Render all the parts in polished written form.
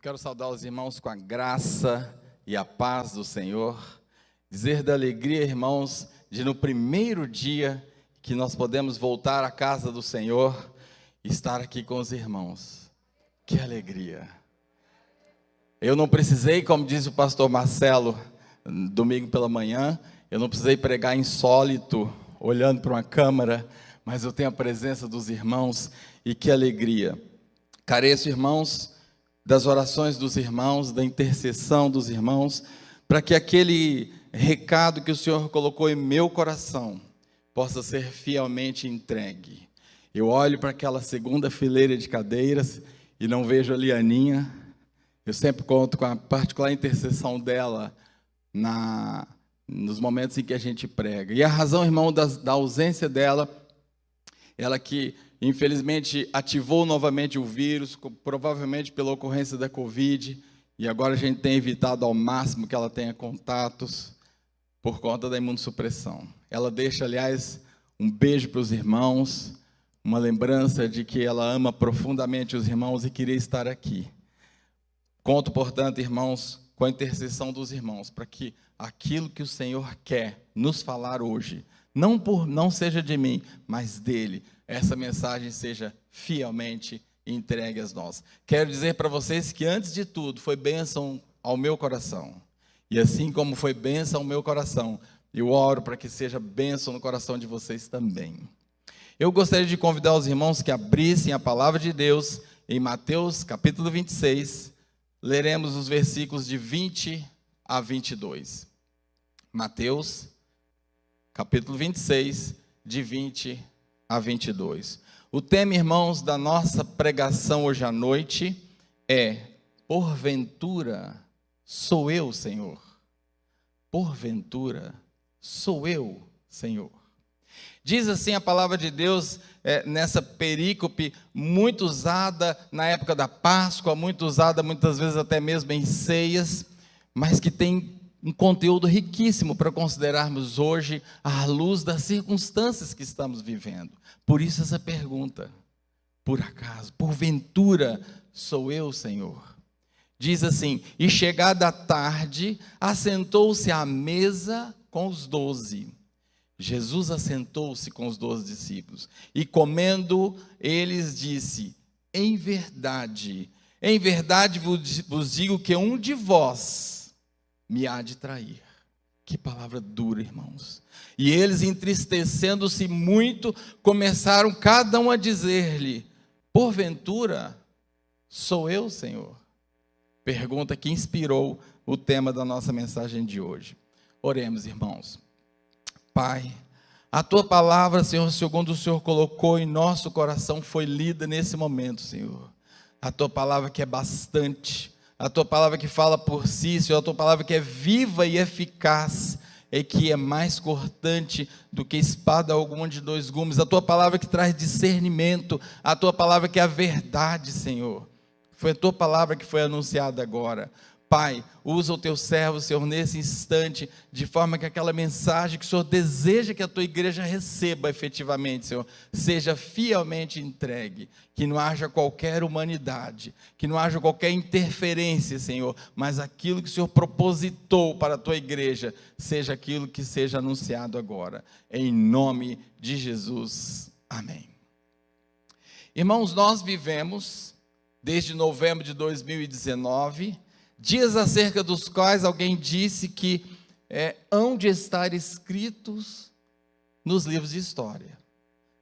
quero saudar os irmãos com a graça e a paz do Senhor, dizer da alegria, irmãos, de no primeiro dia que nós podemos voltar à casa do Senhor e estar aqui com os irmãos. Que alegria! Eu não precisei, como diz o pastor Marcelo, domingo pela manhã, eu não precisei pregar insólito, olhando para uma câmera, mas eu tenho a presença dos irmãos e que alegria. Careço, irmãos, das orações dos irmãos, da intercessão dos irmãos, para que aquele recado que o Senhor colocou em meu coração possa ser fielmente entregue. Eu olho para aquela segunda fileira de cadeiras e não vejo a Lianinha. Eu sempre conto com a particular intercessão dela nos momentos em que a gente prega. E a razão, irmão, da ausência dela, ela que infelizmente ativou novamente o vírus, provavelmente pela ocorrência da Covid, e agora a gente tem evitado ao máximo que ela tenha contatos por conta da imunossupressão. Ela deixa, aliás, um beijo para os irmãos, uma lembrança de que ela ama profundamente os irmãos e queria estar aqui. Conto, portanto, irmãos, com a intercessão dos irmãos, para que aquilo que o Senhor quer nos falar hoje, não seja de mim, mas dele, essa mensagem seja fielmente entregue a nós. Quero dizer para vocês que, antes de tudo, foi bênção ao meu coração. E assim como foi bênção ao meu coração, eu oro para que seja bênção no coração de vocês também. Eu gostaria de convidar os irmãos que abrissem a palavra de Deus em Mateus capítulo 26, leremos os versículos de 20 a 22. Mateus capítulo 26, de 20 a 22. O tema, irmãos, da nossa pregação hoje à noite é: porventura sou eu, Senhor? Porventura sou eu, Senhor? Diz assim a palavra de Deus nessa perícope, muito usada na época da Páscoa, muito usada muitas vezes até mesmo em ceias, mas que tem um conteúdo riquíssimo para considerarmos hoje à luz das circunstâncias que estamos vivendo. Por isso essa pergunta: por acaso, porventura sou eu, Senhor? Diz assim: e chegada a tarde, assentou-se à mesa com os 12. Jesus assentou-se com os 12 discípulos, e comendo, eles disse: em verdade vos digo que um de vós me há de trair. Que palavra dura, irmãos. E eles, entristecendo-se muito, começaram cada um a dizer-lhe: porventura sou eu, Senhor? Pergunta que inspirou o tema da nossa mensagem de hoje. Oremos, irmãos. Pai, a tua palavra, Senhor, segundo o Senhor colocou em nosso coração, foi lida nesse momento, Senhor. A tua palavra que é bastante, a tua palavra que fala por si, Senhor, a tua palavra que é viva e eficaz, e que é mais cortante do que espada alguma de 2 gumes, a tua palavra que traz discernimento, a tua palavra que é a verdade, Senhor. Foi a tua palavra que foi anunciada agora. Pai, usa o teu servo, Senhor, nesse instante, de forma que aquela mensagem que o Senhor deseja que a tua igreja receba efetivamente, Senhor, seja fielmente entregue, que não haja qualquer humanidade, que não haja qualquer interferência, Senhor, mas aquilo que o Senhor propositou para a tua igreja, seja aquilo que seja anunciado agora, em nome de Jesus, amém. Irmãos, nós vivemos, desde novembro de 2019, dias acerca dos quais alguém disse que hão de estar escritos nos livros de história.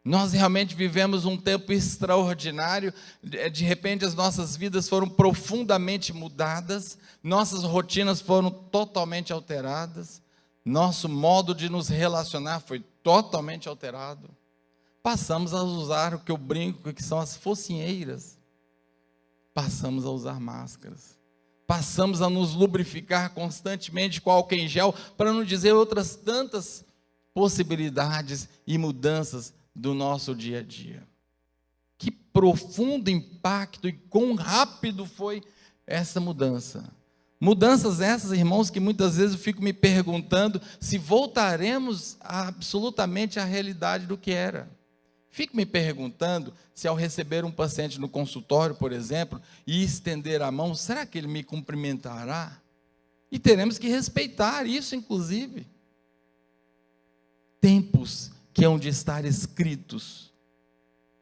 Nós realmente vivemos um tempo extraordinário, de repente as nossas vidas foram profundamente mudadas, nossas rotinas foram totalmente alteradas, nosso modo de nos relacionar foi totalmente alterado. Passamos a usar o que eu brinco, que são as focinheiras, passamos a usar máscaras. Passamos a nos lubrificar constantemente com álcool em gel, para não dizer outras tantas possibilidades e mudanças do nosso dia a dia. Que profundo impacto e quão rápido foi essa mudança. Mudanças essas, irmãos, que muitas vezes eu fico me perguntando se voltaremos absolutamente à realidade do que era. Fico me perguntando se ao receber um paciente no consultório, por exemplo, e estender a mão, será que ele me cumprimentará? E teremos que respeitar isso, inclusive. Tempos que hão de estar escritos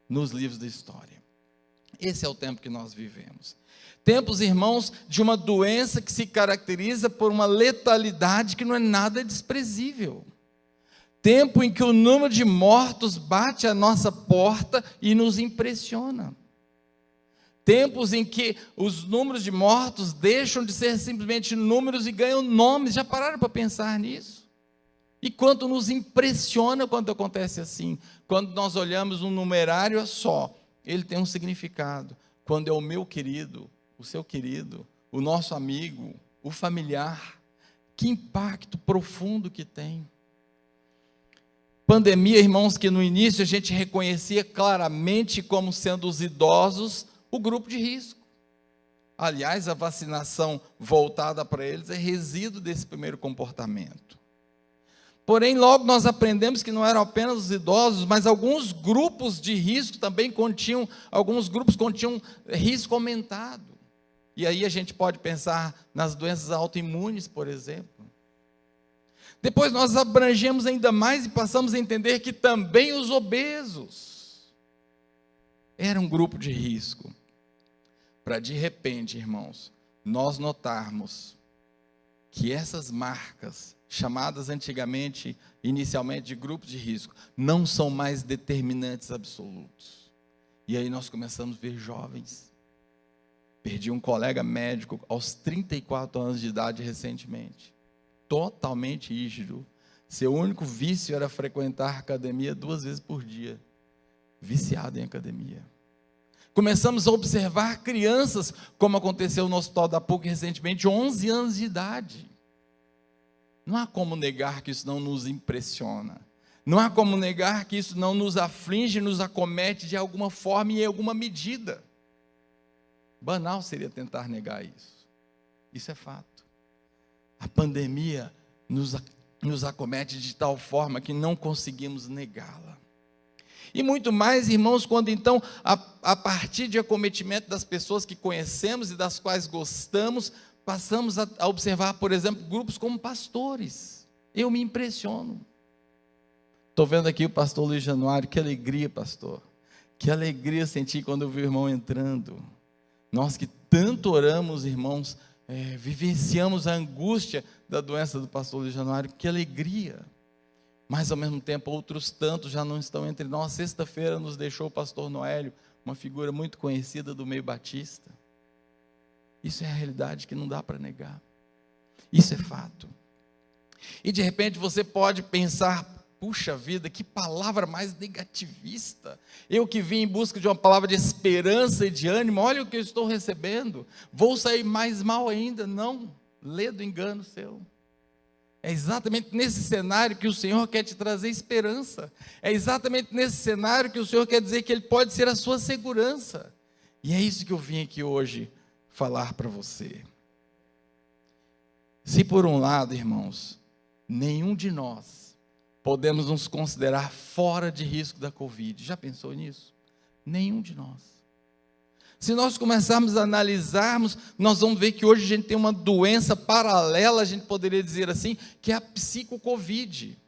nos livros da história. Esse é o tempo que nós vivemos. Tempos, irmãos, de uma doença que se caracteriza por uma letalidade que não é nada desprezível. Tempo em que o número de mortos bate à nossa porta e nos impressiona. Tempos em que os números de mortos deixam de ser simplesmente números e ganham nomes. Já pararam para pensar nisso? E quanto nos impressiona quando acontece assim? Quando nós olhamos um numerário só, ele tem um significado. Quando é o meu querido, o seu querido, o nosso amigo, o familiar, que impacto profundo que tem. Pandemia, irmãos, que no início a gente reconhecia claramente como sendo os idosos o grupo de risco. Aliás, a vacinação voltada para eles é resíduo desse primeiro comportamento. Porém, logo nós aprendemos que não eram apenas os idosos, mas alguns grupos de risco também continham risco aumentado. E aí a gente pode pensar nas doenças autoimunes, por exemplo. Depois nós abrangemos ainda mais e passamos a entender que também os obesos eram um grupo de risco. Para de repente, irmãos, nós notarmos que essas marcas, chamadas antigamente, inicialmente de grupos de risco, não são mais determinantes absolutos. E aí nós começamos a ver jovens. Perdi um colega médico aos 34 anos de idade recentemente. Totalmente rígido. Seu único vício era frequentar academia 2 vezes por dia. Viciado em academia. Começamos a observar crianças, como aconteceu no Hospital da PUC recentemente, 11 anos de idade. Não há como negar que isso não nos impressiona. Não há como negar que isso não nos aflige, nos acomete de alguma forma e em alguma medida. Banal seria tentar negar isso. Isso é fato. A pandemia nos acomete de tal forma que não conseguimos negá-la. E muito mais, irmãos, quando então, a partir de acometimento das pessoas que conhecemos e das quais gostamos, passamos a observar, por exemplo, grupos como pastores. Eu me impressiono. Estou vendo aqui o pastor Luiz Januário, que alegria, pastor. Que alegria senti quando eu vi o irmão entrando. Nós que tanto oramos, irmãos, vivenciamos a angústia da doença do pastor Luiz Januário, que alegria. Mas ao mesmo tempo outros tantos já não estão entre nós. Sexta-feira nos deixou o pastor Noélio, uma figura muito conhecida do meio batista. Isso é a realidade que não dá para negar. Isso é fato. E de repente você pode pensar, puxa vida, que palavra mais negativista. Eu que vim em busca de uma palavra de esperança e de ânimo, olha o que eu estou recebendo. Vou sair mais mal ainda? Não, lê do engano seu. É exatamente nesse cenário que o Senhor quer te trazer esperança. É exatamente nesse cenário que o Senhor quer dizer que Ele pode ser a sua segurança. E é isso que eu vim aqui hoje falar para você. Se por um lado, irmãos, nenhum de nós podemos nos considerar fora de risco da Covid. Já pensou nisso? Nenhum de nós. Se nós começarmos a analisarmos, nós vamos ver que hoje a gente tem uma doença paralela, a gente poderia dizer assim, que é a psico-Covid.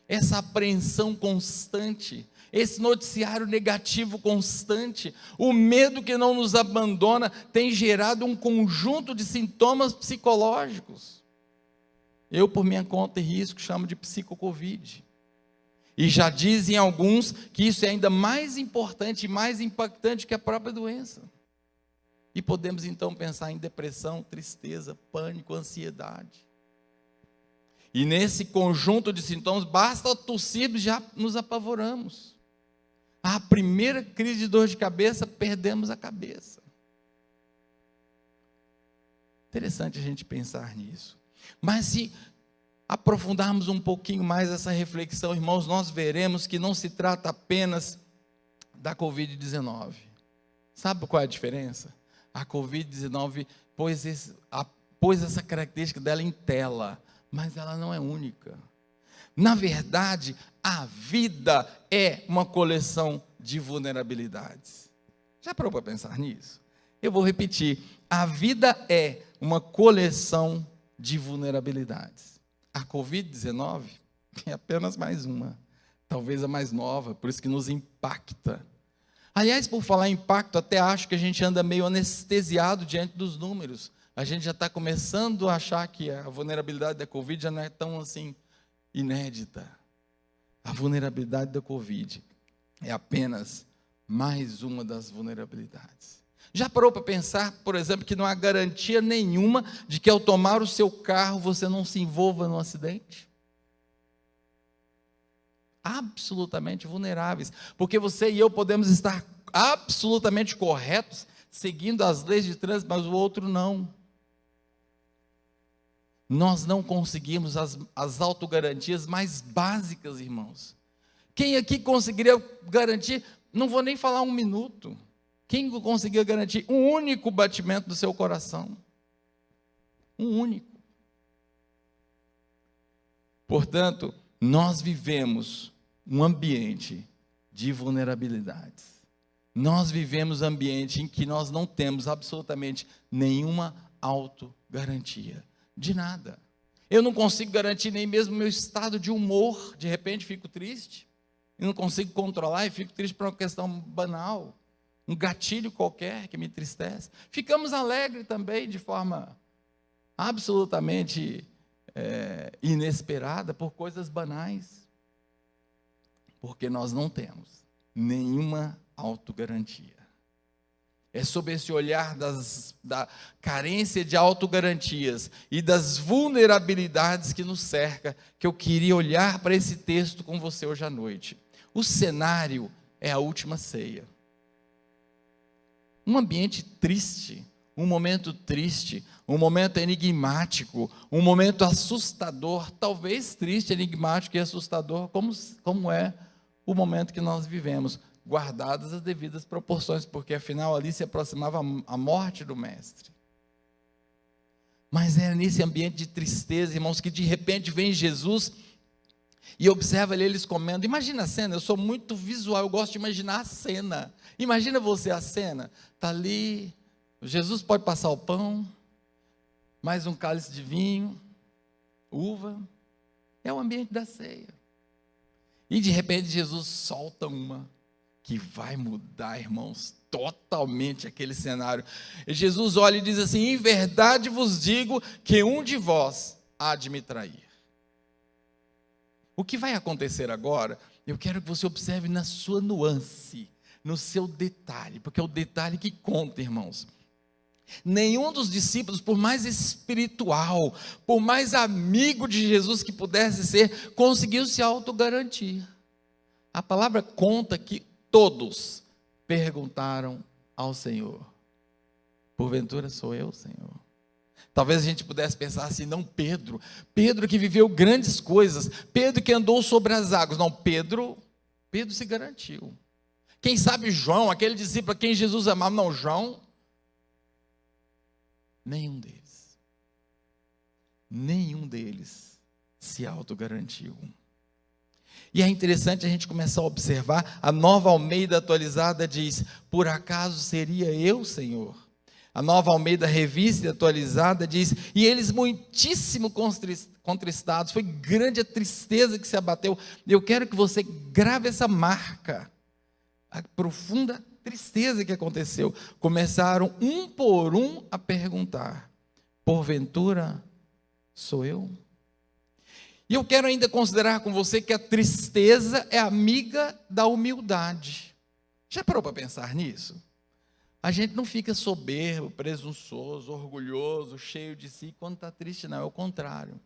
Essa apreensão constante, esse noticiário negativo constante, o medo que não nos abandona, tem gerado um conjunto de sintomas psicológicos. Eu, por minha conta e risco, chamo de psico-Covid. E já dizem alguns que isso é ainda mais importante e mais impactante que a própria doença. E podemos então pensar em depressão, tristeza, pânico, ansiedade. E nesse conjunto de sintomas, basta tossir, já nos apavoramos. A primeira crise de dor de cabeça, perdemos a cabeça. Interessante a gente pensar nisso. Mas se aprofundarmos um pouquinho mais essa reflexão, irmãos, nós veremos que não se trata apenas da Covid-19. Sabe qual é a diferença? A Covid-19 pôs essa característica dela em tela, mas ela não é única. Na verdade, a vida é uma coleção de vulnerabilidades. Já parou para pensar nisso? Eu vou repetir. A vida é uma coleção de vulnerabilidades. A Covid-19 é apenas mais uma, talvez a mais nova, por isso que nos impacta. Aliás, por falar em impacto, até acho que a gente anda meio anestesiado diante dos números. A gente já está começando a achar que a vulnerabilidade da Covid já não é tão assim inédita. A vulnerabilidade da Covid é apenas mais uma das vulnerabilidades. Já parou para pensar, por exemplo, que não há garantia nenhuma de que ao tomar o seu carro você não se envolva num acidente? Absolutamente vulneráveis, porque você e eu podemos estar absolutamente corretos, seguindo as leis de trânsito, mas o outro não. Nós não conseguimos as autogarantias mais básicas, irmãos. Quem aqui conseguiria garantir, não vou nem falar 1 minuto, quem conseguiria garantir um único batimento do seu coração? Um único. Portanto, nós vivemos um ambiente de vulnerabilidades. Nós vivemos um ambiente em que nós não temos absolutamente nenhuma autogarantia. De nada. Eu não consigo garantir nem mesmo o meu estado de humor. De repente fico triste. Eu não consigo controlar e fico triste por uma questão banal. Um gatilho qualquer que me entristece. Ficamos alegres também de forma absolutamente inesperada por coisas banais. Porque nós não temos nenhuma autogarantia. É sob esse olhar da carência de autogarantias e das vulnerabilidades que nos cerca, que eu queria olhar para esse texto com você hoje à noite. O cenário é a última ceia. Um ambiente triste, um momento triste, um momento enigmático, um momento assustador, talvez triste, enigmático e assustador, como é o momento que nós vivemos, guardadas as devidas proporções, porque afinal ali se aproximava a morte do mestre. Mas é nesse ambiente de tristeza, irmãos, que de repente vem Jesus e observa ali eles comendo. Imagina a cena, eu sou muito visual, eu gosto de imaginar a cena. Imagina você a cena, está ali, Jesus pode passar o pão, mais um cálice de vinho, uva, é o ambiente da ceia. E de repente Jesus solta uma que vai mudar, irmãos, totalmente aquele cenário. E Jesus olha e diz assim: em verdade vos digo que um de vós há de me trair. O que vai acontecer agora, eu quero que você observe na sua nuance, no seu detalhe, porque é o detalhe que conta, irmãos. Nenhum dos discípulos, por mais espiritual, por mais amigo de Jesus que pudesse ser, conseguiu se autogarantir. A palavra conta que todos perguntaram ao Senhor: porventura sou eu, Senhor? Talvez a gente pudesse pensar assim: não, Pedro que viveu grandes coisas, Pedro que andou sobre as águas. Não, Pedro se garantiu. Quem sabe João, aquele discípulo a quem Jesus amava. Não, João, nenhum deles se autogarantiu. E é interessante a gente começar a observar, a Nova Almeida atualizada diz: por acaso seria eu, Senhor? A Nova Almeida Revista e atualizada diz: e eles muitíssimo contristados, foi grande a tristeza que se abateu. Eu quero que você grave essa marca, a profunda tristeza que aconteceu. Começaram um por um a perguntar: porventura sou eu? E eu quero ainda considerar com você que a tristeza é amiga da humildade. Já parou para pensar nisso? A gente não fica soberbo, presunçoso, orgulhoso, cheio de si quando está triste, não. É o contrário.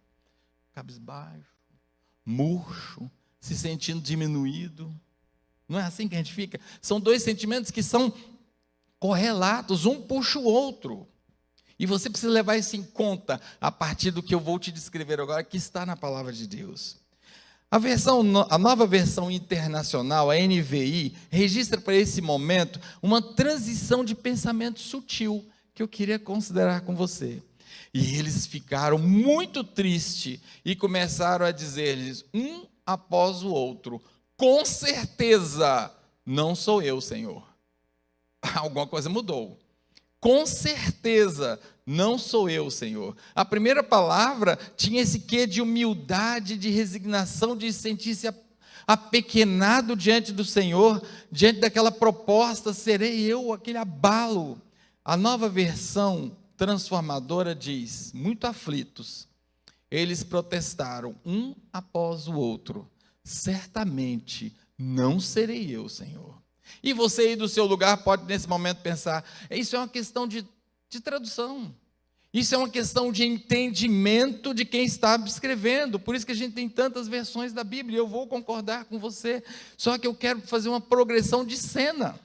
Cabisbaixo, murcho, se sentindo diminuído. Não é assim que a gente fica? São dois sentimentos que são correlatos, um puxa o outro. E você precisa levar isso em conta a partir do que eu vou te descrever agora, que está na palavra de Deus. A nova versão internacional, a NVI, registra para esse momento uma transição de pensamento sutil que eu queria considerar com você. E eles ficaram muito tristes e começaram a dizer-lhes, um após o outro: com certeza não sou eu, Senhor. Alguma coisa mudou. Com certeza, não sou eu, Senhor. A primeira palavra tinha esse quê de humildade, de resignação, de sentir-se apequenado diante do Senhor, diante daquela proposta, serei eu aquele abalo. A nova versão transformadora diz, muito aflitos, eles protestaram um após o outro, certamente não serei eu, Senhor. E você aí do seu lugar pode nesse momento pensar, isso é uma questão de tradução, isso é uma questão de entendimento de quem está escrevendo, por isso que a gente tem tantas versões da Bíblia, eu vou concordar com você, só que eu quero fazer uma progressão de cena.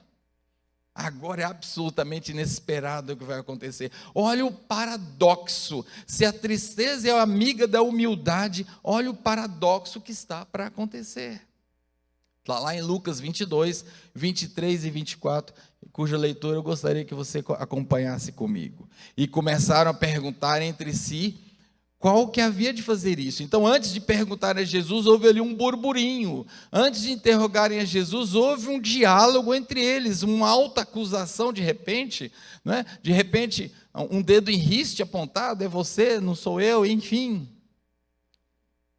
Agora é absolutamente inesperado o que vai acontecer. Olha o paradoxo, se a tristeza é amiga da humildade, olha o paradoxo que está para acontecer. Está lá em Lucas 22, 23 e 24, cuja leitura eu gostaria que você acompanhasse comigo. E começaram a perguntar entre si qual que havia de fazer isso. Então, antes de perguntar a Jesus, houve ali um burburinho. Antes de interrogarem a Jesus, houve um diálogo entre eles, uma alta acusação de repente, né? De repente, um dedo em riste apontado, é você, não sou eu, enfim.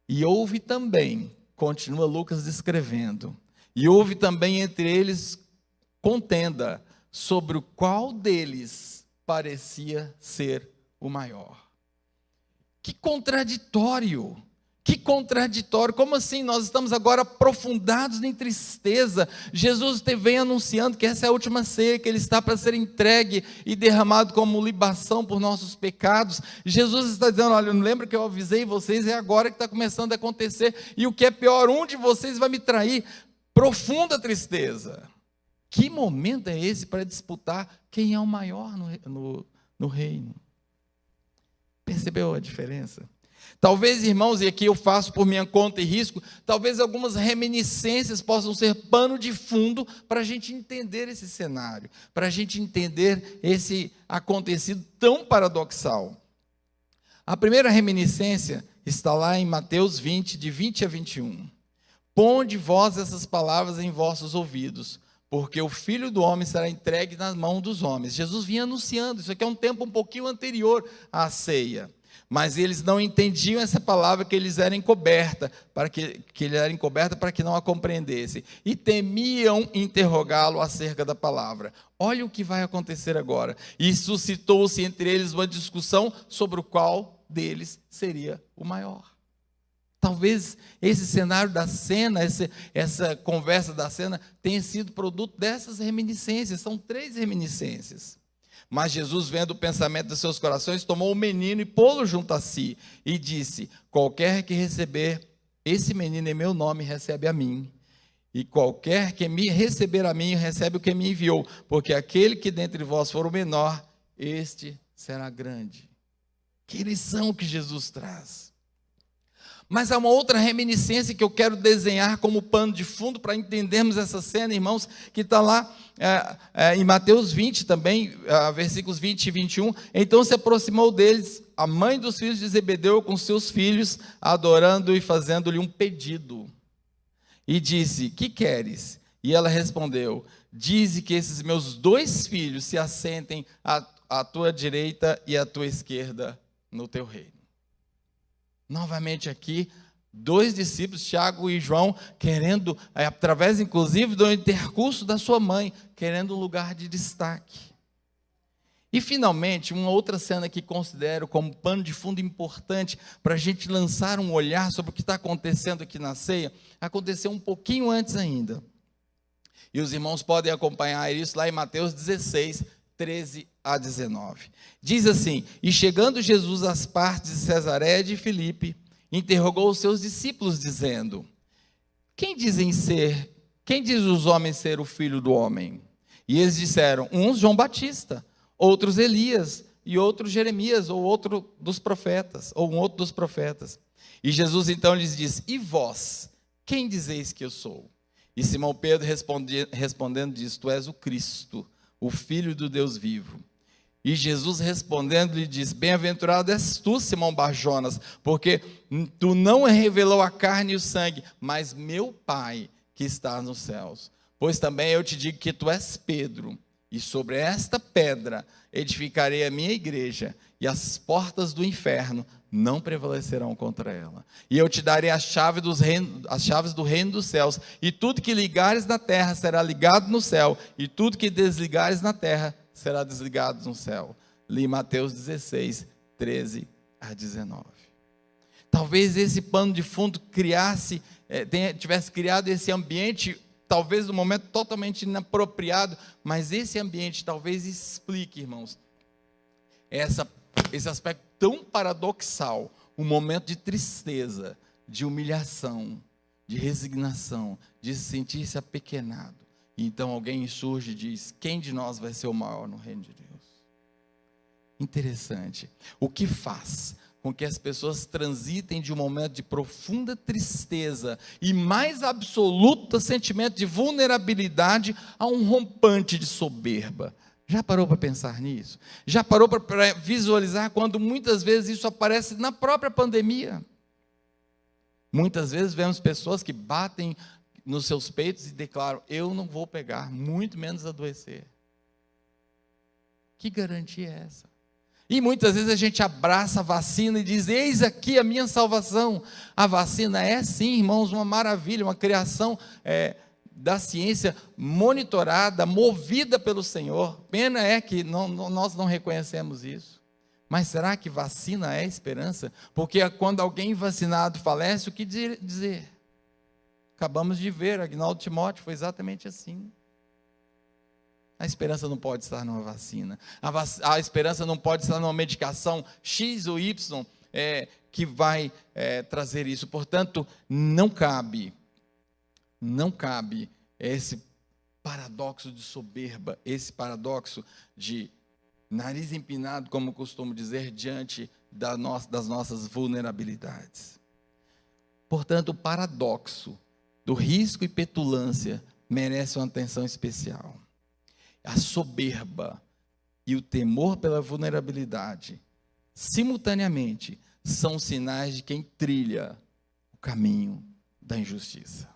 E houve também, continua Lucas descrevendo, e houve também entre eles contenda sobre o qual deles parecia ser o maior. Que contraditório, como assim? Nós estamos agora aprofundados em tristeza, Jesus vem anunciando que essa é a última ceia, que Ele está para ser entregue e derramado como libação por nossos pecados, Jesus está dizendo, olha, não lembra que eu avisei vocês, é agora que está começando a acontecer, e o que é pior, um de vocês vai me trair, profunda tristeza. Que momento é esse para disputar quem é o maior no reino? Percebeu a diferença? Talvez, irmãos, e aqui eu faço por minha conta e risco, talvez algumas reminiscências possam ser pano de fundo para a gente entender esse cenário, para a gente entender esse acontecido tão paradoxal. A primeira reminiscência está lá em Mateus 20, de 20 a 21. Ponde vós essas palavras em vossos ouvidos, porque o Filho do Homem será entregue nas mãos dos homens. Jesus vinha anunciando, isso aqui é um tempo um pouquinho anterior à ceia. Mas eles não entendiam essa palavra que eles eram encoberta, para que não a compreendessem. E temiam interrogá-lo acerca da palavra. Olha o que vai acontecer agora. E suscitou-se entre eles uma discussão sobre o qual deles seria o maior. Talvez esse cenário da cena, essa conversa da cena, tenha sido produto dessas reminiscências. São 3 reminiscências. Mas Jesus, vendo o pensamento dos seus corações, tomou o menino e pô-lo junto a si. E disse, qualquer que receber esse menino em meu nome, recebe a mim. E qualquer que me receber a mim, recebe o que me enviou. Porque aquele que dentre vós for o menor, este será grande. Que lição que Jesus traz. Mas há uma outra reminiscência que eu quero desenhar como pano de fundo para entendermos essa cena, irmãos, que está lá em Mateus 20 também, versículos 20 e 21. Então se aproximou deles a mãe dos filhos de Zebedeu com seus filhos, adorando e fazendo-lhe um pedido. E disse, que queres? E ela respondeu, dize que esses meus 2 filhos se assentem à tua direita e à tua esquerda no teu reino. Novamente aqui, 2 discípulos, Tiago e João, querendo, através inclusive do intercurso da sua mãe, querendo um lugar de destaque. E finalmente, uma outra cena que considero como pano de fundo importante para a gente lançar um olhar sobre o que está acontecendo aqui na ceia, aconteceu um pouquinho antes ainda. E os irmãos podem acompanhar isso lá em Mateus 16, 13 a 19. Diz assim, e chegando Jesus às partes de Cesareia de Filipe, interrogou os seus discípulos, dizendo, quem diz os homens ser o Filho do Homem? E eles disseram, uns João Batista, outros Elias, e outros Jeremias, ou outro dos profetas, ou um outro dos profetas. E Jesus então lhes disse, e vós, quem dizeis que eu sou? E Simão Pedro respondendo disse, tu és o Cristo, o Filho do Deus vivo. E Jesus respondendo lhe diz, bem-aventurado és tu, Simão Barjonas, porque tu não revelou a carne e o sangue, mas meu Pai que está nos céus. Pois também eu te digo que tu és Pedro, e sobre esta pedra edificarei a minha igreja, e as portas do inferno não prevalecerão contra ela. E eu te darei as chaves do reino dos céus, e tudo que ligares na terra será ligado no céu, e tudo que desligares na terra será desligado no céu. Li Mateus 16, 13 a 19. Talvez esse pano de fundo tivesse criado esse ambiente, talvez no momento totalmente inapropriado, mas esse ambiente talvez explique, irmãos, esse aspecto tão paradoxal, um momento de tristeza, de humilhação, de resignação, de se sentir-se apequenado. E então alguém surge e diz: quem de nós vai ser o maior no reino de Deus? Interessante. O que faz com que as pessoas transitem de um momento de profunda tristeza e mais absoluto sentimento de vulnerabilidade a um rompante de soberba? Já parou para pensar nisso? Já parou para visualizar quando muitas vezes isso aparece na própria pandemia? Muitas vezes vemos pessoas que batem nos seus peitos e declaram: eu não vou pegar, muito menos adoecer. Que garantia é essa? E muitas vezes a gente abraça a vacina e diz: eis aqui a minha salvação. A vacina é sim, irmãos, uma maravilha, uma criação da ciência monitorada, movida pelo Senhor. Pena é que nós não reconhecemos isso. Mas será que vacina é esperança? Porque quando alguém vacinado falece, o que dizer? Acabamos de ver, Agnaldo Timóteo, foi exatamente assim. A esperança não pode estar numa vacina. A esperança não pode estar numa medicação X ou Y que vai trazer isso. Portanto, não cabe esse paradoxo de soberba, esse paradoxo de nariz empinado, como costumo dizer, diante das nossas vulnerabilidades. Portanto, o paradoxo do risco e petulância merece uma atenção especial. A soberba e o temor pela vulnerabilidade, simultaneamente, são sinais de quem trilha o caminho da injustiça.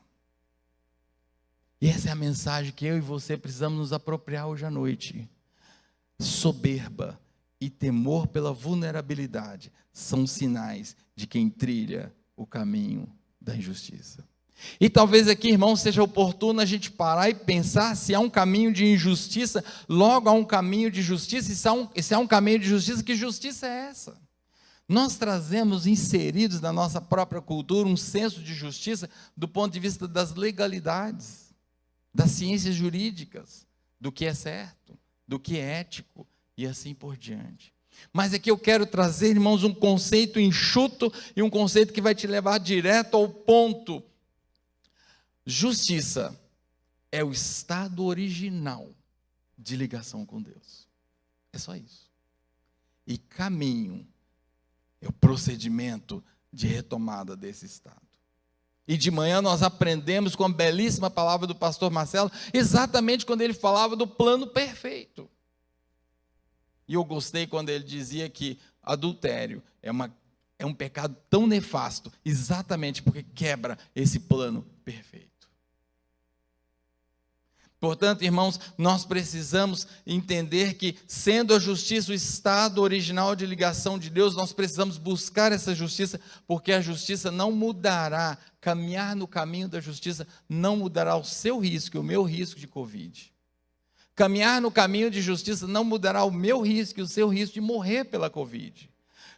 E essa é a mensagem que eu e você precisamos nos apropriar hoje à noite. Soberba e temor pela vulnerabilidade são sinais de quem trilha o caminho da injustiça. E talvez aqui, irmão, seja oportuno a gente parar e pensar: se há um caminho de injustiça, logo há um caminho de justiça. E se há um caminho de justiça, que justiça é essa? Nós trazemos inseridos na nossa própria cultura um senso de justiça do ponto de vista das legalidades, das ciências jurídicas, do que é certo, do que é ético e assim por diante. Mas aqui eu quero trazer, irmãos, um conceito enxuto e um conceito que vai te levar direto ao ponto. Justiça é o estado original de ligação com Deus. É só isso. E caminho é o procedimento de retomada desse estado. E de manhã nós aprendemos com a belíssima palavra do pastor Marcelo, exatamente quando ele falava do plano perfeito. E eu gostei quando ele dizia que adultério é um pecado tão nefasto, exatamente porque quebra esse plano perfeito. Portanto, irmãos, nós precisamos entender que, sendo a justiça o estado original de ligação de Deus, nós precisamos buscar essa justiça, porque a justiça não mudará, caminhar no caminho da justiça não mudará o seu risco e o meu risco de Covid. Caminhar no caminho de justiça não mudará o meu risco e o seu risco de morrer pela Covid.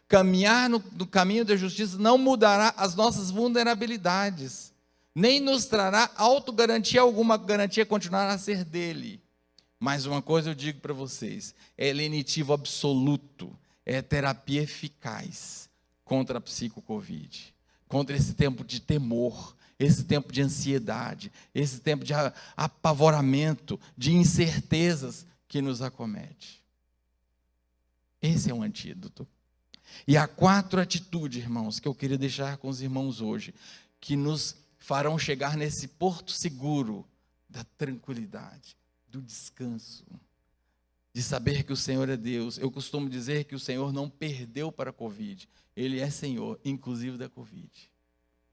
Caminhar no caminho da justiça não mudará as nossas vulnerabilidades, nem nos trará autogarantia alguma, garantia continuará a ser dele. Mas uma coisa eu digo para vocês: é lenitivo absoluto, é terapia eficaz contra a psico-Covid, contra esse tempo de temor, esse tempo de ansiedade, esse tempo de apavoramento, de incertezas que nos acomete. Esse é um antídoto. E há 4 atitudes, irmãos, que eu queria deixar com os irmãos hoje, que nos farão chegar nesse porto seguro da tranquilidade, do descanso, de saber que o Senhor é Deus. Eu costumo dizer que o Senhor não perdeu para a Covid, Ele é Senhor, inclusive da Covid.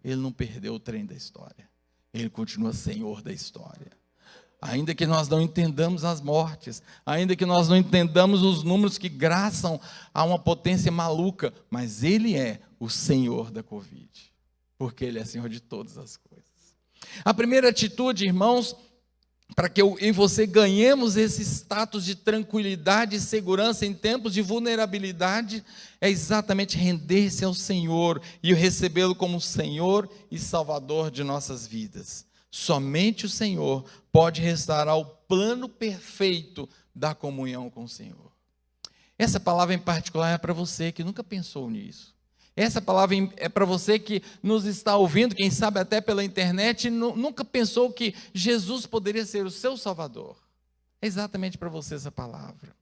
Ele não perdeu o trem da história, Ele continua Senhor da história. Ainda que nós não entendamos as mortes, ainda que nós não entendamos os números que graçam a uma potência maluca, mas Ele é o Senhor da Covid, porque Ele é Senhor de todas as coisas. A primeira atitude, irmãos, para que eu e você ganhemos esse status de tranquilidade e segurança em tempos de vulnerabilidade, é exatamente render-se ao Senhor e recebê-lo como Senhor e Salvador de nossas vidas. Somente o Senhor pode restaurar o plano perfeito da comunhão com o Senhor. Essa palavra em particular é para você que nunca pensou nisso. Essa palavra é para você que nos está ouvindo, quem sabe até pela internet, e nunca pensou que Jesus poderia ser o seu Salvador. É exatamente para você essa palavra.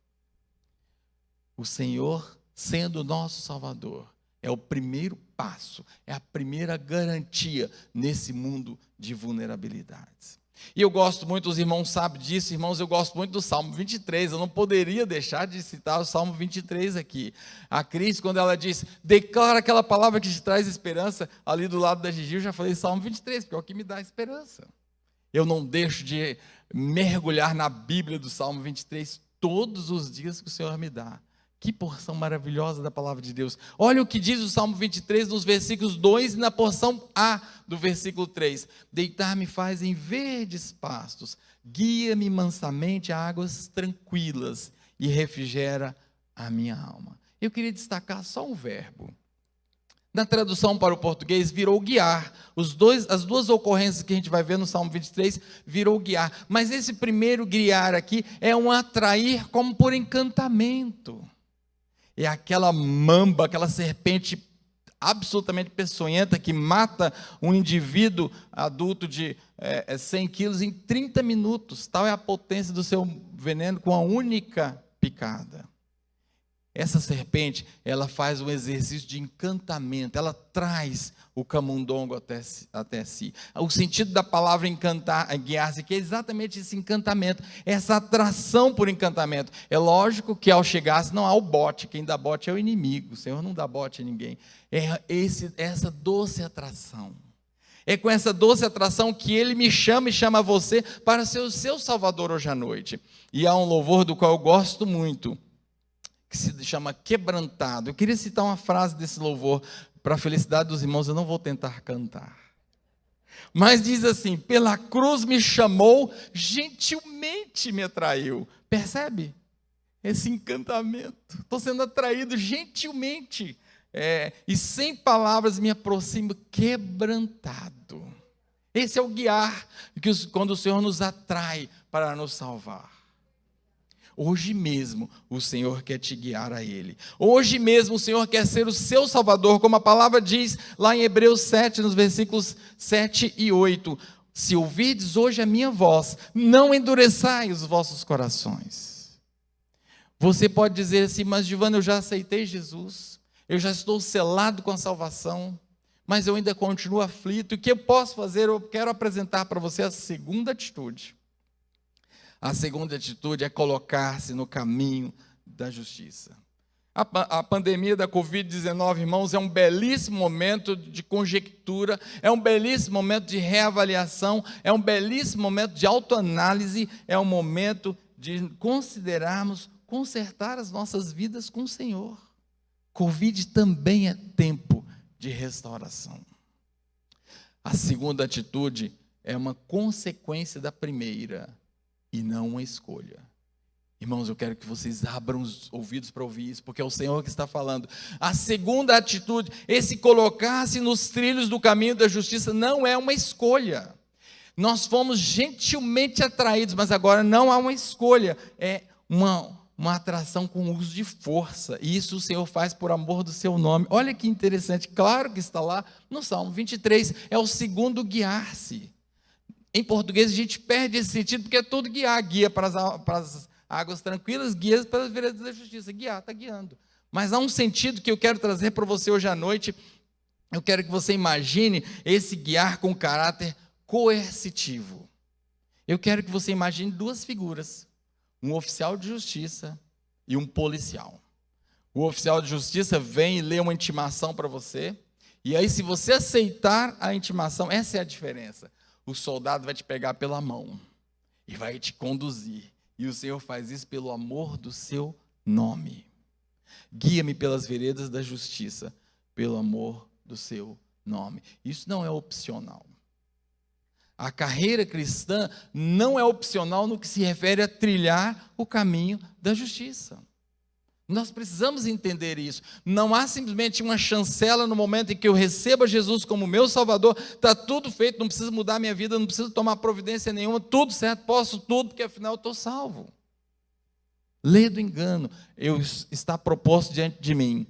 O Senhor, sendo o nosso Salvador, é o primeiro passo, é a primeira garantia nesse mundo de vulnerabilidades. E eu gosto muito, os irmãos sabem disso, irmãos, eu gosto muito do Salmo 23, eu não poderia deixar de citar o Salmo 23 aqui. A Cris, quando ela diz, declara aquela palavra que te traz esperança, ali do lado da Gigi, eu já falei Salmo 23, porque é o que me dá esperança. Eu não deixo de mergulhar na Bíblia do Salmo 23 todos os dias que o Senhor me dá. Que porção maravilhosa da palavra de Deus. Olha o que diz o Salmo 23 nos versículos 2 e na porção A do versículo 3. Deitar-me faz em verdes pastos, guia-me mansamente a águas tranquilas e refrigera a minha alma. Eu queria destacar só um verbo. Na tradução para o português virou guiar. As duas ocorrências que a gente vai ver no Salmo 23 virou guiar. Mas esse primeiro guiar aqui é um atrair como por encantamento. É aquela mamba, aquela serpente absolutamente peçonhenta que mata um indivíduo adulto de 100 quilos em 30 minutos. Tal é a potência do seu veneno com a única picada. Essa serpente, ela faz um exercício de encantamento, ela traz o camundongo até si. O sentido da palavra encantar, guiar-se, que é exatamente esse encantamento, essa atração por encantamento. É lógico que ao chegar, não há o bote, quem dá bote é o inimigo, o Senhor não dá bote a ninguém. É essa doce atração. É com essa doce atração que Ele me chama e chama você para ser o seu Salvador hoje à noite. E há um louvor do qual eu gosto muito, que se chama Quebrantado. Eu queria citar uma frase desse louvor, para a felicidade dos irmãos, eu não vou tentar cantar. Mas diz assim, pela cruz me chamou, gentilmente me atraiu. Percebe? Esse encantamento. Estou sendo atraído gentilmente. E sem palavras me aproximo quebrantado. Esse é o guiar, quando o Senhor nos atrai para nos salvar. Hoje mesmo o Senhor quer te guiar a Ele. Hoje mesmo o Senhor quer ser o seu Salvador, como a palavra diz lá em Hebreus 7, nos versículos 7 e 8. Se ouvirdes hoje a minha voz, não endureçai os vossos corações. Você pode dizer assim, mas Giovana, eu já aceitei Jesus, eu já estou selado com a salvação, mas eu ainda continuo aflito. O que eu posso fazer? Eu quero apresentar para você a segunda atitude. A segunda atitude é colocar-se no caminho da justiça. A pandemia da Covid-19, irmãos, é um belíssimo momento de conjectura, é um belíssimo momento de reavaliação, é um belíssimo momento de autoanálise, é um momento de considerarmos, consertar as nossas vidas com o Senhor. Covid também é tempo de restauração. A segunda atitude é uma consequência da primeira, e não uma escolha. Irmãos, eu quero que vocês abram os ouvidos para ouvir isso, porque é o Senhor que está falando. A segunda atitude, esse colocar-se nos trilhos do caminho da justiça, não é uma escolha. Nós fomos gentilmente atraídos, mas agora não há uma escolha. É uma atração com uso de força. E isso o Senhor faz por amor do seu nome. Olha que interessante, claro que está lá no Salmo 23, é o segundo guiar-se. Em português a gente perde esse sentido, porque é tudo guiar. Guia para as águas tranquilas, guia para as veredas da justiça. Guiar, está guiando. Mas há um sentido que eu quero trazer para você hoje à noite. Eu quero que você imagine esse guiar com caráter coercitivo. Eu quero que você imagine duas figuras. Um oficial de justiça e um policial. O oficial de justiça vem e lê uma intimação para você. E aí, se você aceitar a intimação, essa é a diferença. O soldado vai te pegar pela mão e vai te conduzir. E o Senhor faz isso pelo amor do seu nome. Guia-me pelas veredas da justiça, pelo amor do seu nome. Isso não é opcional. A carreira cristã não é opcional no que se refere a trilhar o caminho da justiça. Nós precisamos entender isso. Não há simplesmente uma chancela no momento em que eu recebo Jesus como meu Salvador, está tudo feito, não preciso mudar minha vida, não preciso tomar providência nenhuma, tudo certo, posso tudo, porque afinal eu estou salvo. Lê do engano, está proposto diante de mim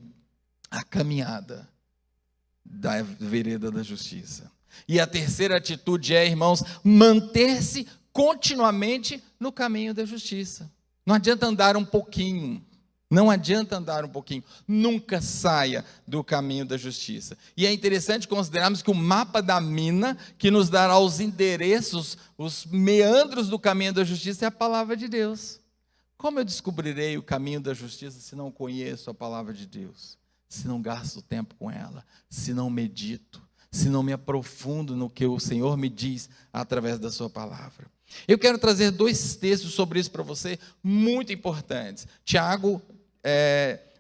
a caminhada da vereda da justiça. E a terceira atitude é, irmãos, manter-se continuamente no caminho da justiça. Não adianta andar um pouquinho. Não adianta andar um pouquinho, nunca saia do caminho da justiça. E é interessante considerarmos que o mapa da mina, que nos dará os endereços, os meandros do caminho da justiça, é a palavra de Deus. Como eu descobrirei o caminho da justiça se não conheço a palavra de Deus? Se não gasto tempo com ela, se não medito, se não me aprofundo no que o Senhor me diz através da sua palavra. Eu quero trazer 2 textos sobre isso para você, muito importantes. Tiago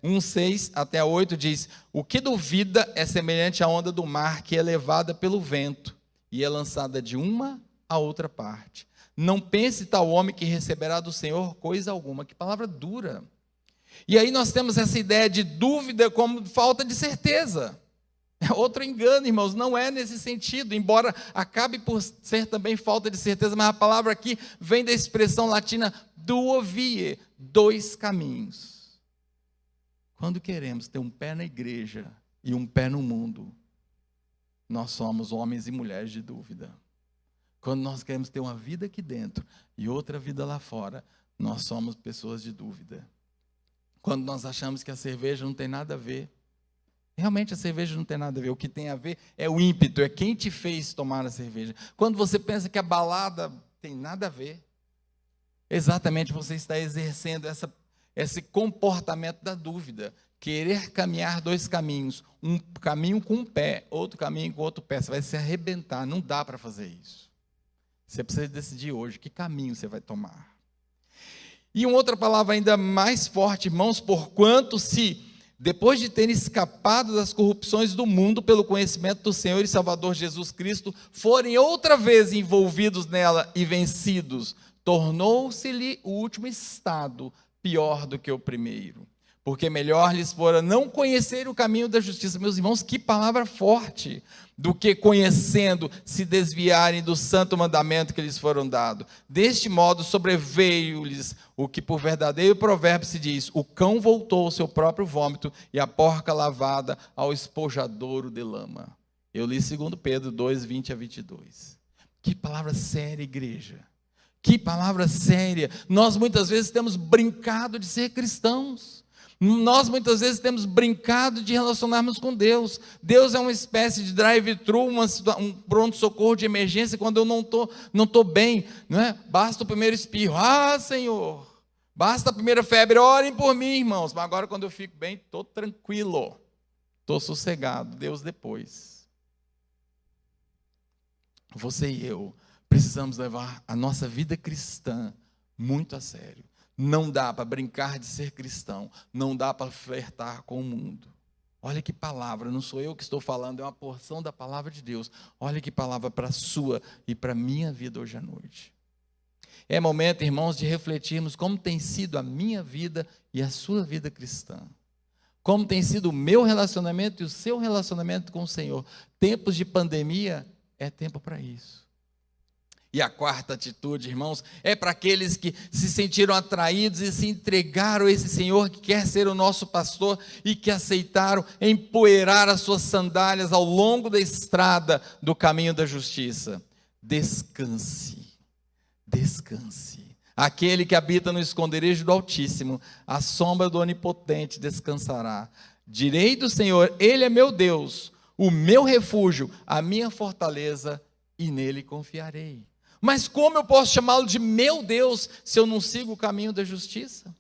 1:6 até 8 diz: o que duvida é semelhante à onda do mar, que é levada pelo vento e é lançada de uma a outra parte. Não pense tal homem que receberá do Senhor coisa alguma. Que palavra dura. E aí nós temos essa ideia de dúvida como falta de certeza. É outro engano, irmãos, não é nesse sentido, embora acabe por ser também falta de certeza, mas a palavra aqui vem da expressão latina duo vie, 2 caminhos. Quando queremos ter um pé na igreja e um pé no mundo, nós somos homens e mulheres de dúvida. Quando nós queremos ter uma vida aqui dentro e outra vida lá fora, nós somos pessoas de dúvida. Quando nós achamos que a cerveja não tem nada a ver, realmente a cerveja não tem nada a ver. O que tem a ver é o ímpeto, é quem te fez tomar a cerveja. Quando você pensa que a balada tem nada a ver, exatamente você está exercendo esse comportamento da dúvida. Querer caminhar 2 caminhos, um caminho com um pé, outro caminho com outro pé, você vai se arrebentar, não dá para fazer isso. Você precisa decidir hoje que caminho você vai tomar. E uma outra palavra ainda mais forte, irmãos, porquanto se, depois de terem escapado das corrupções do mundo pelo conhecimento do Senhor e Salvador Jesus Cristo, forem outra vez envolvidos nela e vencidos, tornou-se-lhe o último estado pior do que o primeiro. Porque melhor lhes fora não conhecer o caminho da justiça. Meus irmãos, que palavra forte! Do que conhecendo, se desviarem do santo mandamento que lhes foram dado. Deste modo sobreveio-lhes o que por verdadeiro provérbio se diz: o cão voltou ao seu próprio vômito e a porca lavada ao espojadouro de lama. Eu li 2 Pedro 2, 20 a 22. Que palavra séria, igreja. Que palavra séria. Nós muitas vezes temos brincado de ser cristãos. Nós muitas vezes temos brincado de relacionarmos com Deus. Deus é uma espécie de drive-thru, um pronto-socorro de emergência quando eu não tô bem, não é? Basta o primeiro espirro, Senhor, basta a primeira febre, orem por mim, irmãos. Mas agora quando eu fico bem, estou tranquilo, estou sossegado, Deus depois. Você e eu precisamos levar a nossa vida cristã muito a sério. Não dá para brincar de ser cristão, não dá para flertar com o mundo. Olha que palavra, não sou eu que estou falando, é uma porção da palavra de Deus. Olha que palavra para a sua e para a minha vida hoje à noite. É momento, irmãos, de refletirmos como tem sido a minha vida e a sua vida cristã. Como tem sido o meu relacionamento e o seu relacionamento com o Senhor. Tempos de pandemia é tempo para isso. E a 4ª atitude, irmãos, é para aqueles que se sentiram atraídos e se entregaram a esse Senhor que quer ser o nosso pastor e que aceitaram empoeirar as suas sandálias ao longo da estrada do caminho da justiça. Descanse, descanse. Aquele que habita no esconderijo do Altíssimo, à sombra do Onipotente descansará. Direi do Senhor, Ele é meu Deus, o meu refúgio, a minha fortaleza, e nele confiarei. Mas como eu posso chamá-lo de meu Deus se eu não sigo o caminho da justiça?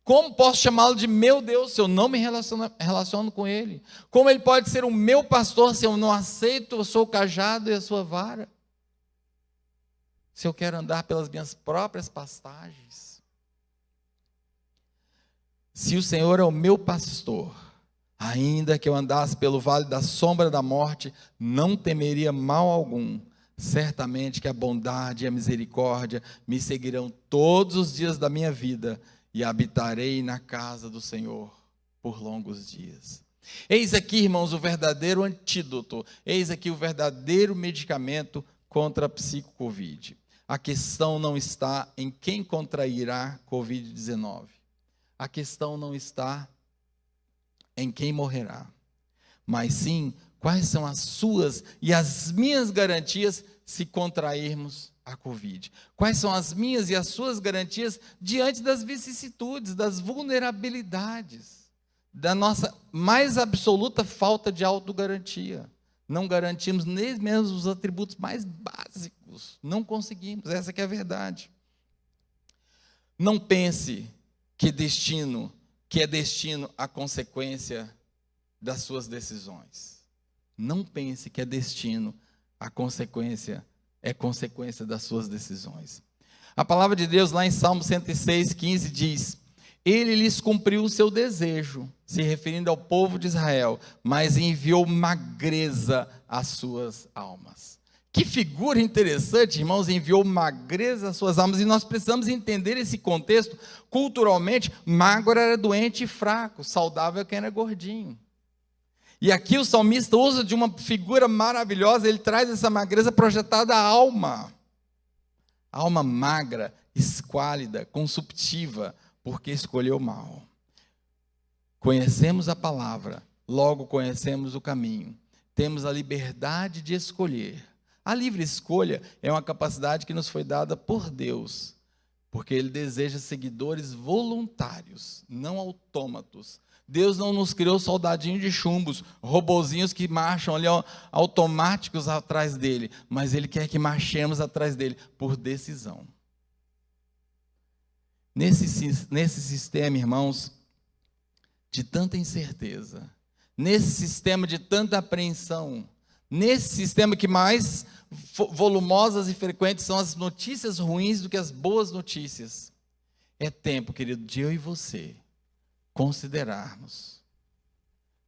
Como posso chamá-lo de meu Deus se eu não me relaciono com Ele? Como Ele pode ser o meu pastor se eu não aceito o seu cajado e a sua vara? Se eu quero andar pelas minhas próprias pastagens? Se o Senhor é o meu pastor, ainda que eu andasse pelo vale da sombra da morte, não temeria mal algum. Certamente que a bondade e a misericórdia me seguirão todos os dias da minha vida, e habitarei na casa do Senhor por longos dias. Eis aqui, irmãos, o verdadeiro antídoto, eis aqui o verdadeiro medicamento contra a psico-Covid. A questão não está em quem contrairá Covid-19. A questão não está em quem morrerá, mas sim quais são as suas e as minhas garantias se contrairmos a Covid. Quais são as minhas e as suas garantias diante das vicissitudes, das vulnerabilidades, da nossa mais absoluta falta de autogarantia. Não garantimos nem mesmo os atributos mais básicos. Não conseguimos, essa que é a verdade. Não pense que é destino a consequência das suas decisões. Não pense que é destino a consequência das suas decisões. A palavra de Deus lá em Salmo 106:15 diz: Ele lhes cumpriu o seu desejo, se referindo ao povo de Israel, mas enviou magreza às suas almas. Que figura interessante, irmãos, enviou magreza às suas almas, e nós precisamos entender esse contexto. Culturalmente, magro era doente e fraco, saudável é quem era gordinho. E aqui o salmista usa de uma figura maravilhosa, ele traz essa magreza projetada à alma. A alma magra, esquálida, consumptiva, porque escolheu mal. Conhecemos a palavra, logo conhecemos o caminho. Temos a liberdade de escolher. A livre escolha é uma capacidade que nos foi dada por Deus, porque Ele deseja seguidores voluntários, não autômatos. Deus não nos criou soldadinhos de chumbos, robozinhos que marcham ali automáticos atrás dele, mas Ele quer que marchemos atrás dele por decisão. Nesse sistema, irmãos, de tanta incerteza, nesse sistema de tanta apreensão, nesse sistema que mais volumosas e frequentes são as notícias ruins do que as boas notícias, é tempo, querido, de eu e você considerarmos,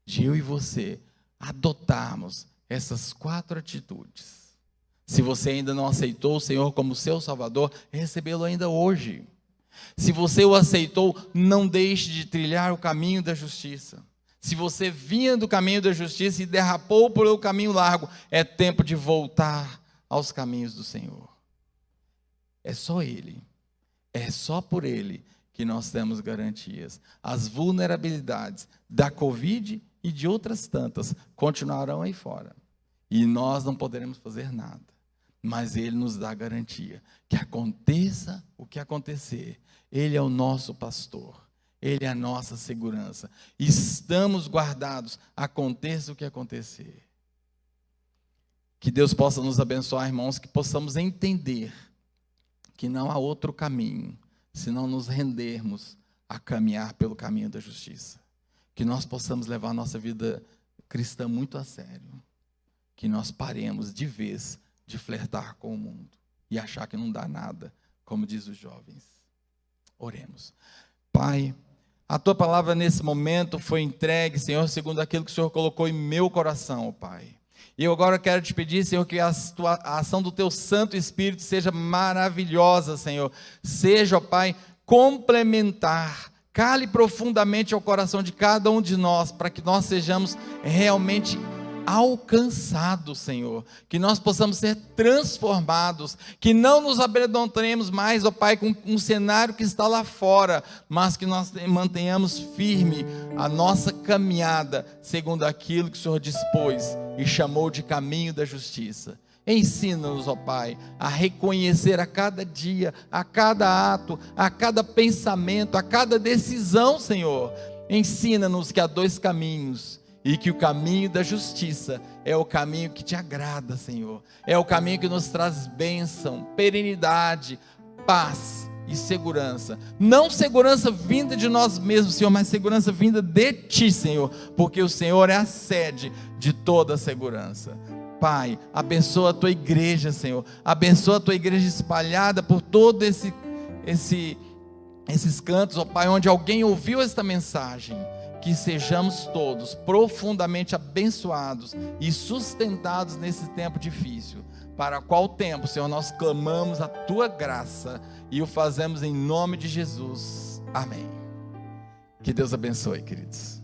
de eu e você adotarmos essas 4 atitudes. Se você ainda não aceitou o Senhor como seu Salvador, recebê-lo ainda hoje. Se você o aceitou, não deixe de trilhar o caminho da justiça. Se você vinha do caminho da justiça e derrapou por o caminho largo, é tempo de voltar aos caminhos do Senhor. É só Ele, é só por Ele que nós temos garantias. As vulnerabilidades da Covid e de outras tantas continuarão aí fora. E nós não poderemos fazer nada. Mas Ele nos dá garantia que aconteça o que acontecer, Ele é o nosso pastor. Ele é a nossa segurança. Estamos guardados, aconteça o que acontecer. Que Deus possa nos abençoar, irmãos, que possamos entender que não há outro caminho, se não nos rendermos a caminhar pelo caminho da justiça. Que nós possamos levar a nossa vida cristã muito a sério. Que nós paremos de vez de flertar com o mundo e achar que não dá nada, como diz os jovens. Oremos. Pai, a Tua palavra nesse momento foi entregue, Senhor, segundo aquilo que o Senhor colocou em meu coração, Pai. E eu agora quero te pedir, Senhor, que a ação do Teu Santo Espírito seja maravilhosa, Senhor. Seja, ó Pai, complementar, cale profundamente ao coração de cada um de nós, para que nós sejamos realmente alcançados, Senhor, que nós possamos ser transformados, que não nos amedrontemos mais, ó Pai, com um cenário que está lá fora, mas que nós mantenhamos firme a nossa caminhada, segundo aquilo que o Senhor dispôs e chamou de caminho da justiça. Ensina-nos, ó Pai, a reconhecer a cada dia, a cada ato, a cada pensamento, a cada decisão, Senhor. Ensina-nos que há 2 caminhos, e que o caminho da justiça é o caminho que te agrada, Senhor. É o caminho que nos traz bênção, perenidade, paz e segurança. Não segurança vinda de nós mesmos, Senhor, mas segurança vinda de Ti, Senhor, porque o Senhor é a sede de toda a segurança. Pai, abençoa a tua igreja, Senhor. Abençoa a tua igreja espalhada por todo esses cantos, ó Pai, onde alguém ouviu esta mensagem. Que sejamos todos profundamente abençoados e sustentados nesse tempo difícil. Para qual tempo, Senhor, nós clamamos a tua graça e o fazemos em nome de Jesus. Amém. Que Deus abençoe, queridos.